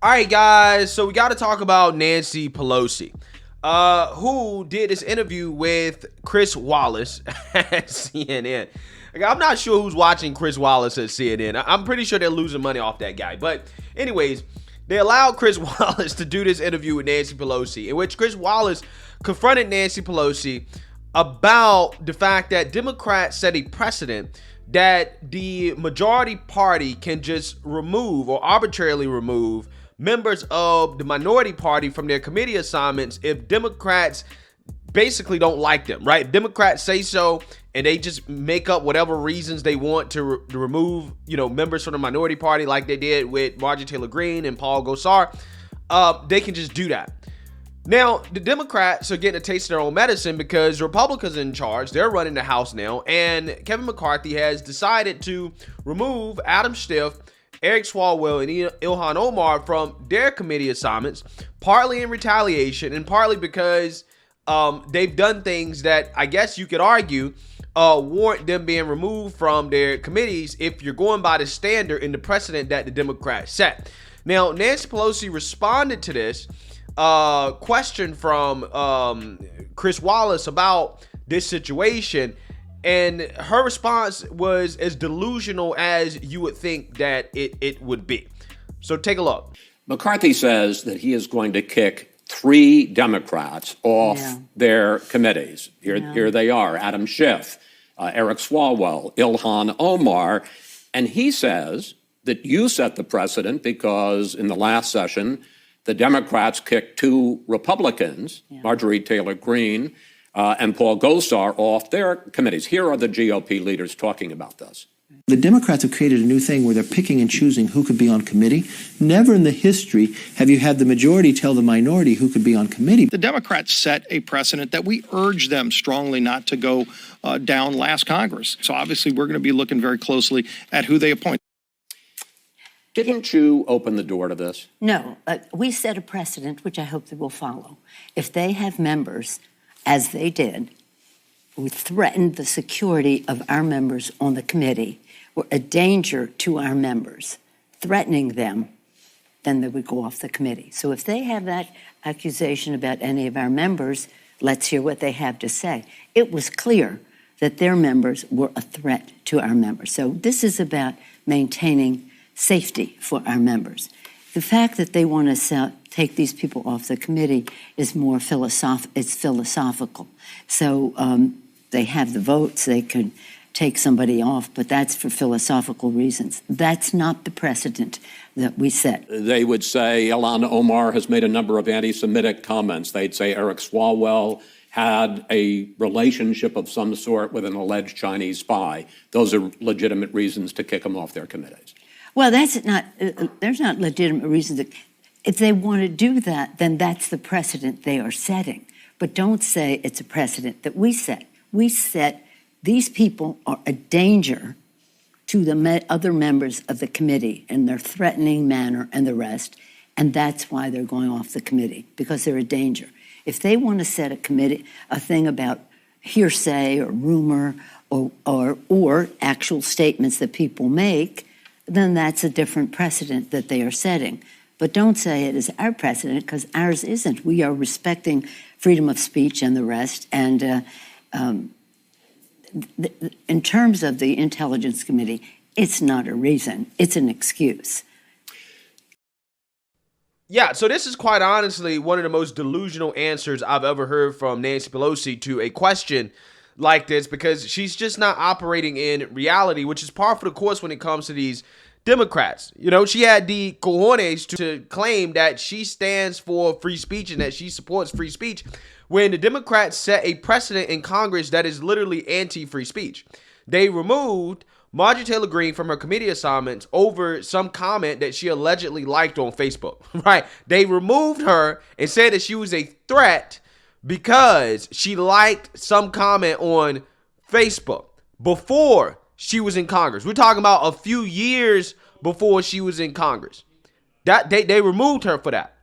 All right, guys, so we got to talk about Nancy Pelosi, who did this interview with Chris Wallace at CNN. I'm not sure who's watching Chris Wallace at CNN. I'm pretty sure they're losing money off that guy. But anyways, they allowed Chris Wallace to do this interview with Nancy Pelosi, in which Chris Wallace confronted Nancy Pelosi about the fact that Democrats set a precedent that the majority party can just remove or arbitrarily remove members of the minority party from their committee assignments if Democrats basically don't like them, right? If Democrats say so and they just make up whatever reasons they want to remove, members from the minority party like they did with Marjorie Taylor Greene and Paul Gosar, they can just do that. Now, the Democrats are getting a taste of their own medicine because Republicans are in charge. They're running the House now, and Kevin McCarthy has decided to remove Adam Schiff, Eric Swalwell, and Ilhan Omar from their committee assignments, partly in retaliation and partly because they've done things that I guess you could argue warrant them being removed from their committees if you're going by the standard and the precedent that the Democrats set. Now, Nancy Pelosi responded to this question from Chris Wallace about this situation, and her response was as delusional as you would think that it would be. So take a look. McCarthy says that he is going to kick 3 Democrats off their committees. Here they are: Adam Schiff, Eric Swalwell, Ilhan Omar. And he says that you set the precedent because in the last session, the Democrats kicked 2 Republicans, Marjorie Taylor Greene and Paul Gosar, off their committees. Here are the GOP leaders talking about this. The Democrats have created a new thing where they're picking and choosing who could be on committee. Never in the history have you had the majority tell the minority who could be on committee. The Democrats set a precedent that we urge them strongly not to go down last Congress. So obviously we're going to be looking very closely at who they appoint. Didn't you open the door to this? No, we set a precedent, which I hope they will follow. If they have members, as they did, who threatened the security of our members on the committee, were a danger to our members, threatening them, then they would go off the committee. So if they have that accusation about any of our members, let's hear what they have to say. It was clear that their members were a threat to our members. So this is about maintaining safety for our members. The fact that they want to take these people off the committee is more philosophical. So they have the votes, they could take somebody off, but that's for philosophical reasons. That's not the precedent that we set. They would say Ilhan Omar has made a number of anti-Semitic comments. They'd say Eric Swalwell had a relationship of some sort with an alleged Chinese spy. Those are legitimate reasons to kick them off their committees. Well, that's not. There's not legitimate reasons. If they want to do that, then that's the precedent they are setting. But don't say it's a precedent that we set. We set these people are a danger to the other members of the committee in their threatening manner and the rest, and that's why they're going off the committee, because they're a danger. If they want to set a thing about hearsay or rumor or actual statements that people make, then that's a different precedent that they are setting. But don't say it is our precedent, because ours isn't. We are respecting freedom of speech and the rest. And in terms of the Intelligence Committee, it's not a reason. It's an excuse. Yeah, so this is quite honestly one of the most delusional answers I've ever heard from Nancy Pelosi to a question like this, because she's just not operating in reality, which is par for the course when it comes to these Democrats. She had the cojones to claim that she stands for free speech and that she supports free speech when the Democrats set a precedent in Congress that is literally anti-free speech. They removed Marjorie Taylor Greene from her committee assignments over some comment that she allegedly liked on Facebook, right? They removed her and said that she was a threat because she liked some comment on Facebook before she was in Congress. We're talking about a few years before she was in Congress. That they removed her for that.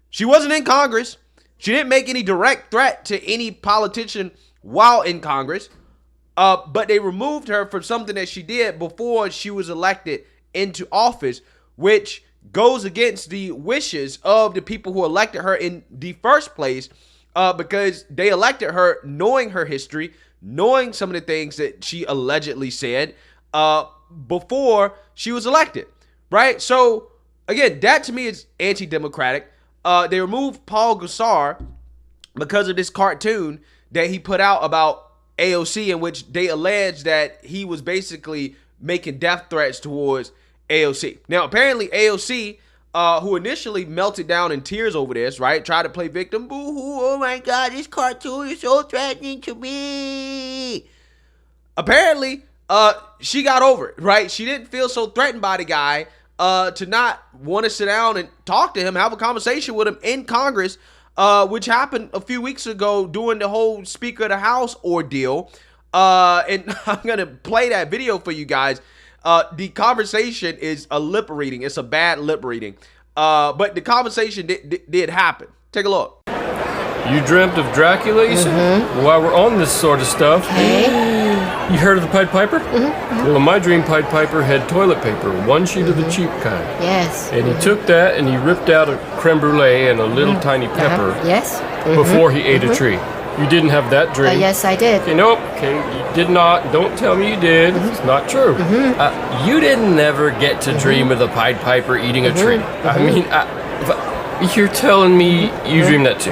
She wasn't in Congress. She didn't make any direct threat to any politician while in Congress. But they removed her for something that she did before she was elected into office, which goes against the wishes of the people who elected her in the first place, because they elected her knowing her history, knowing some of the things that she allegedly said before she was elected, right? So, again, that to me is anti-democratic. They removed Paul Gosar because of this cartoon that he put out about AOC, in which they alleged that he was basically making death threats towards AOC. Now, apparently AOC, who initially melted down in tears over this, right? Tried to play victim. Boo-hoo, oh my God, this cartoon is so threatening to me. Apparently, she got over it, right? She didn't feel so threatened by the guy to not want to sit down and talk to him, have a conversation with him in Congress, which happened a few weeks ago during the whole Speaker of the House ordeal. And I'm going to play that video for you guys. The conversation is a lip reading. It's a bad lip reading. But the conversation did happen. Take a look. You dreamt of Dracula, you said? While we're on this sort of stuff, you heard of the Pied Piper? Well, in my dream, Pied Piper had toilet paper, one sheet of the cheap kind. Yes. And he took that and he ripped out a creme brulee and a little tiny pepper Yes. before he ate a tree. You didn't have that dream. Yes, I did. Okay, nope. Okay, you did not. Don't tell me you did. It's not true. You didn't never get to dream of the Pied Piper eating a tree. I mean, you're telling me you dreamed that too.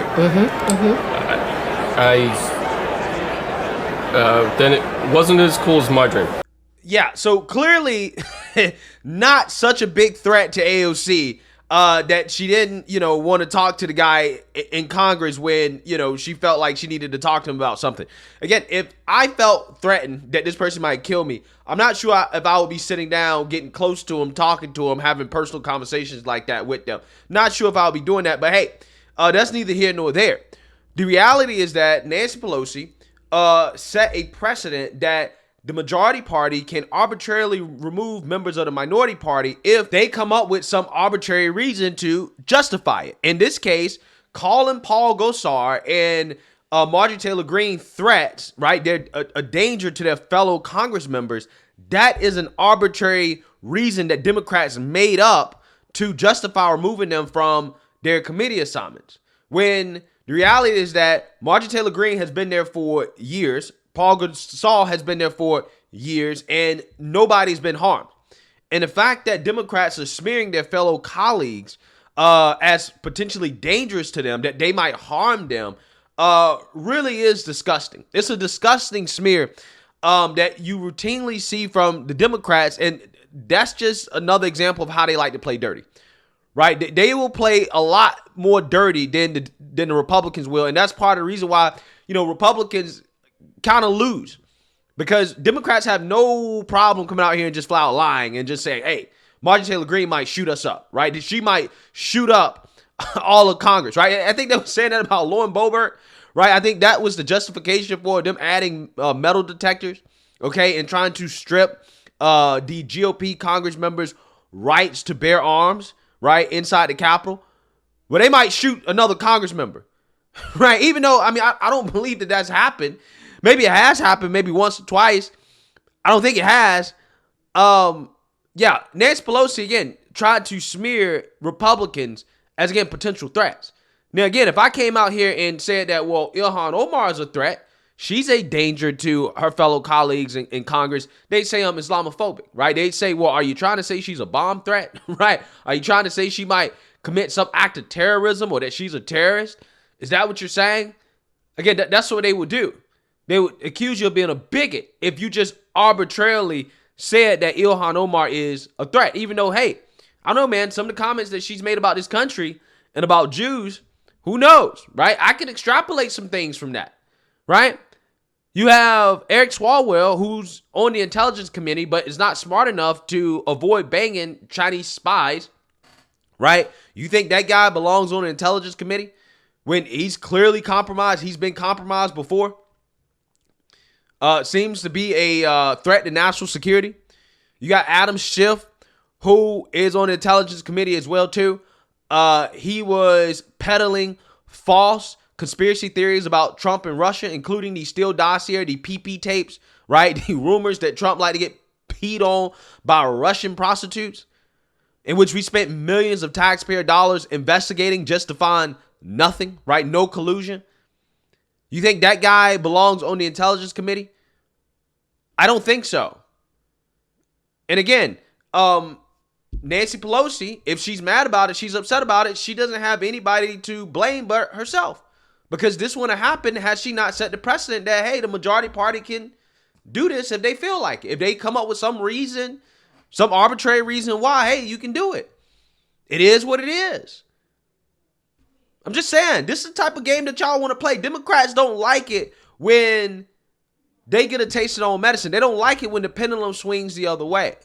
Then it wasn't as cool as my dream. Yeah, so clearly not such a big threat to AOC that she didn't, want to talk to the guy in Congress when, she felt like she needed to talk to him about something. Again, if I felt threatened that this person might kill me, I'm not sure if I would be sitting down, getting close to him, talking to him, having personal conversations like that with them. Not sure if I would be doing that, but hey, that's neither here nor there. The reality is that Nancy Pelosi set a precedent that the majority party can arbitrarily remove members of the minority party if they come up with some arbitrary reason to justify it. In this case, calling Paul Gosar and Marjorie Taylor Greene threats, right? They're a danger to their fellow Congress members. That is an arbitrary reason that Democrats made up to justify removing them from their committee assignments. When the reality is that Marjorie Taylor Greene has been there for years. Paul Gosar has been there for years, and nobody's been harmed. And the fact that Democrats are smearing their fellow colleagues as potentially dangerous to them, that they might harm them, really is disgusting. It's a disgusting smear that you routinely see from the Democrats, and that's just another example of how they like to play dirty. Right? They will play a lot more dirty than the Republicans will, and that's part of the reason why, Republicans kind of lose, because Democrats have no problem coming out here and just flat out lying and just saying, hey, Marjorie Taylor Greene might shoot us up, right? She might shoot up all of Congress, right? I think they were saying that about Lauren Boebert, right? I think that was the justification for them adding metal detectors, okay, and trying to strip the GOP Congress members' rights to bear arms, right, inside the Capitol. Well, they might shoot another Congress member, right? Even though, I don't believe that that's happened. Maybe it has happened, maybe once or twice. I don't think it has. Nancy Pelosi, again, tried to smear Republicans as, again, potential threats. Now, again, if I came out here and said that, well, Ilhan Omar is a threat, she's a danger to her fellow colleagues in Congress, they'd say I'm Islamophobic, right? They'd say, well, are you trying to say she's a bomb threat, right? Are you trying to say she might commit some act of terrorism or that she's a terrorist? Is that what you're saying? Again, that's what they would do. They would accuse you of being a bigot if you just arbitrarily said that Ilhan Omar is a threat, even though, hey, I don't know, man, some of the comments that she's made about this country and about Jews, who knows, right? I can extrapolate some things from that, right? You have Eric Swalwell, who's on the intelligence committee, but is not smart enough to avoid banging Chinese spies, right? You think that guy belongs on the intelligence committee when he's clearly compromised? He's been compromised before. Seems to be a threat to national security. You got Adam Schiff, who is on the intelligence committee as well, too. He was peddling false conspiracy theories about Trump and Russia, including the Steele dossier, the PP tapes, right? The rumors that Trump liked to get peed on by Russian prostitutes. in which we spent millions of taxpayer dollars investigating just to find nothing, right? No collusion. You think that guy belongs on the Intelligence Committee? I don't think so. And again, Nancy Pelosi, if she's mad about it, she's upset about it, she doesn't have anybody to blame but herself. Because this wouldn't have happened had she not set the precedent that, hey, the majority party can do this if they feel like it. If they come up with some reason, some arbitrary reason why, hey, you can do it. It is what it is. I'm just saying, this is the type of game that y'all want to play. Democrats don't like it when they get a taste of their own medicine. They don't like it when the pendulum swings the other way.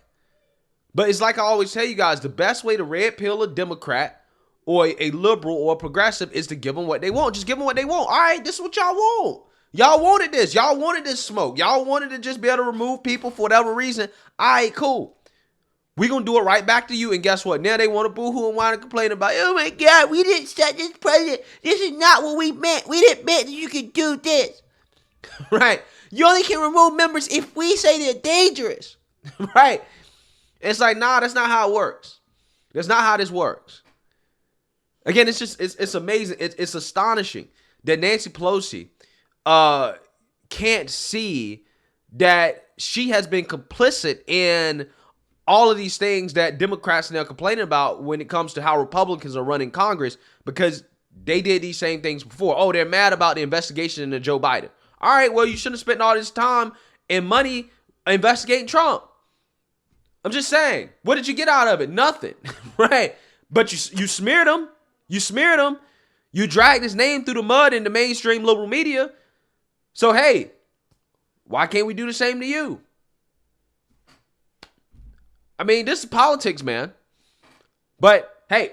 But it's like I always tell you guys, the best way to red pill a Democrat or a liberal or a progressive is to give them what they want. Just give them what they want. All right, this is what y'all want. Y'all wanted this. Y'all wanted this smoke. Y'all wanted to just be able to remove people for whatever reason. All right, cool. We're going to do it right back to you. And guess what? Now they want to boo-hoo and whine and complain about, oh my God, we didn't set this president. This is not what we meant. We didn't mean that you could do this. Right? You only can remove members if we say they're dangerous. Right? It's like, nah, that's not how it works. That's not how this works. Again, it's amazing. It's astonishing that Nancy Pelosi can't see that she has been complicit in all of these things that Democrats now complaining about when it comes to how Republicans are running Congress, because they did these same things before. Oh, they're mad about the investigation into Joe Biden. All right, well, you shouldn't have spent all this time and money investigating Trump. I'm just saying, what did you get out of it? Nothing, right? But you smeared him. You smeared him. You dragged his name through the mud in the mainstream liberal media. So, hey, why can't we do the same to you? I mean, this is politics, man. But, hey,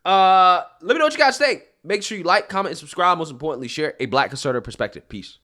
let me know what you guys think. Make sure you like, comment, and subscribe. Most importantly, share a Black conservative perspective. Peace.